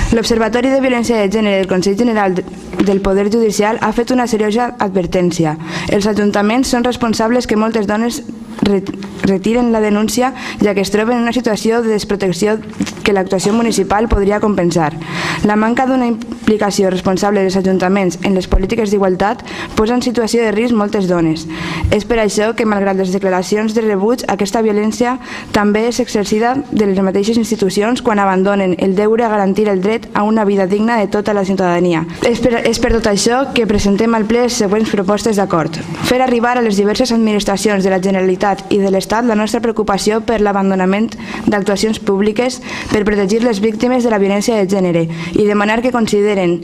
L'Observatori de Violència de Gènere del Consell General del Poder Judicial ha fet una seriosa advertència. Els ajuntaments són responsables que moltes dones retiren la denúncia, ja que es troben en una situació de desprotecció que l'actuació municipal podria compensar. La manca d'una implicació responsable dels ajuntaments en les polítiques d'igualtat posa en situació de risc moltes dones. És per això que, malgrat les declaracions de rebuig, aquesta violència també és exercida de les mateixes institucions quan abandonen el deure a garantir el dret a una vida digna de tota la ciutadania. És per tot això que presentem al ple les següents propostes d'acord. Fer arribar a les diverses administracions de la Generalitat i de l'Estat la nostra preocupació per l'abandonament d'actuacions públiques per protegir les víctimes de la violència de gènere i demanar que consideren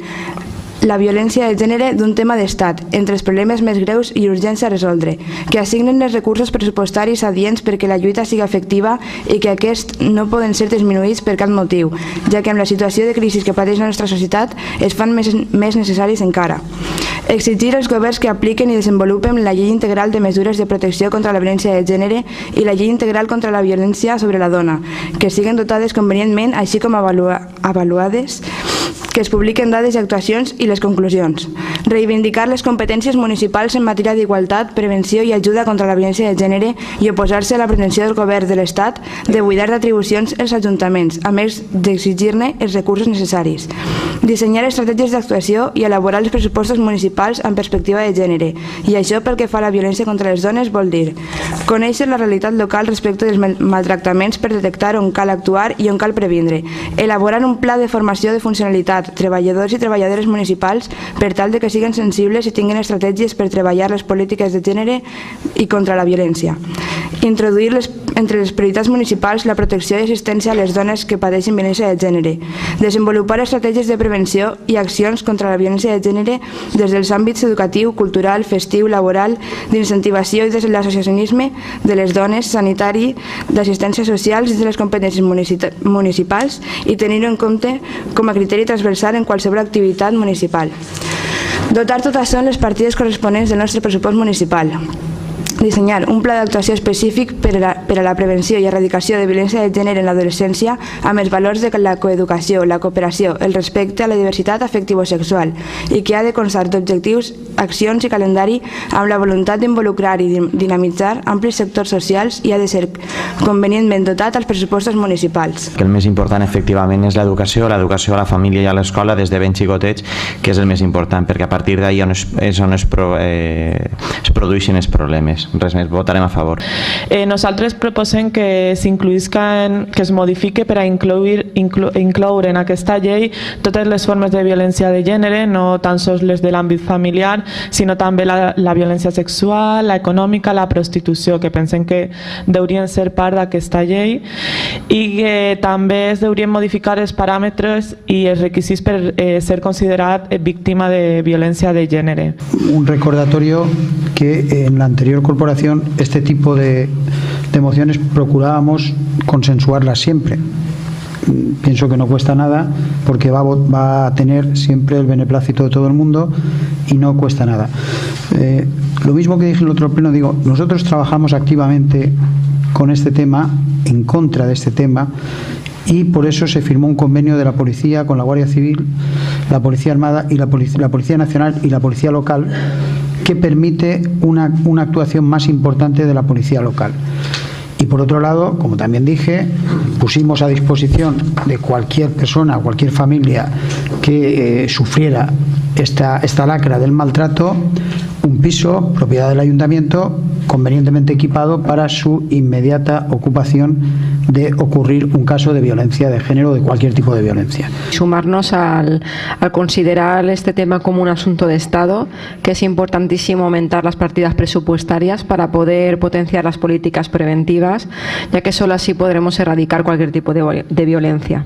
la violència de gènere d'un tema d'estat, entre els problemes més greus i urgents a resoldre, que assignen els recursos pressupostaris adients perquè la lluita sigui efectiva i que aquests no poden ser disminuïts per cap motiu, ja que amb la situació de crisi que pateix la nostra societat es fan més necessaris encara. Exigir als governs que apliquen i desenvolupen la Llei Integral de Mesures de Protecció contra la Violència de Gènere i la Llei Integral contra la Violència sobre la Dona, que siguin dotades convenientment, així com avaluades, que es publiquen dades i actuacions i les conclusions. Reivindicar les competències municipals en matèria d'igualtat, prevenció i ajuda contra la violència de gènere i oposar-se a la pretensió del govern de l'Estat de buidar d'atribucions els ajuntaments, a més d'exigir-ne els recursos necessaris. Dissenyar estratègies d'actuació i elaborar els pressupostos municipals en perspectiva de gènere, i això pel que fa a la violència contra les dones vol dir conèixer la realitat local respecte dels maltractaments per detectar on cal actuar i on cal previndre, elaborar un pla de formació de funcionalitat, treballadors i treballadores municipals per tal de que siguin sensibles i tinguin estratègies per treballar les polítiques de gènere i contra la violència. Introduir entre les prioritats municipals la protecció i assistència a les dones que pateixen violència de gènere. Desenvolupar estratègies de prevenció i accions contra la violència de gènere des dels àmbits educatiu, cultural, festiu, laboral, d'incentivació i de l'associacionisme de les dones, sanitari, d'assistència social i de les competències municipals i tenir-ho en compte com a criteri transversal en qualsevol activitat municipal. Dotar tot això en les partides corresponents del nostre pressupost municipal. Dissenyar un pla d'actuació específic per a la prevenció i erradicació de violència de gènere en l'adolescència amb els valors de la coeducació, la cooperació, el respecte a la diversitat afectivo-sexual i que ha de constar d'objectius, accions i calendari amb la voluntat d'involucrar i dinamitzar amplis sectors socials i ha de ser convenientment dotat als pressupostos municipals. El més important efectivament és l'educació a la família i a l'escola des de ben xicotets, que és el més important, perquè a partir d'ahí és on es produeixen els problemes. Res més, votarem a favor. Nosaltres proposem que es modifique per a incloure en aquesta llei totes les formes de violència de gènere, no tan sols les de l'àmbit familiar, sinó també la violència sexual, l'econòmica, la prostitució, que pensem que deurien ser part d'aquesta llei, i que també es deurien modificar els paràmetres i els requisits per ser considerat víctima de violència de gènere. Un recordatorio que en la anterior corporación este tipo de mociones procurábamos consensuarlas siempre. Pienso que no cuesta nada porque va a tener siempre el beneplácito de todo el mundo y no cuesta nada. Lo mismo que dije en el otro pleno, digo, nosotros trabajamos activamente con este tema, en contra de este tema, y por eso se firmó un convenio de la policía con la Guardia Civil, la Policía Armada y la Policía Nacional y la Policía Local, que permite una actuación más importante de la policía local. Y por otro lado, como también dije, pusimos a disposición de cualquier persona, cualquier familia que sufriera esta lacra del maltrato, un piso, propiedad del ayuntamiento, convenientemente equipado para su inmediata ocupación de ocurrir un caso de violencia de género o de cualquier tipo de violencia. Sumarnos al considerar este tema como un asunto de Estado, que es importantísimo aumentar las partidas presupuestarias para poder potenciar las políticas preventivas, ya que solo así podremos erradicar cualquier tipo de violencia.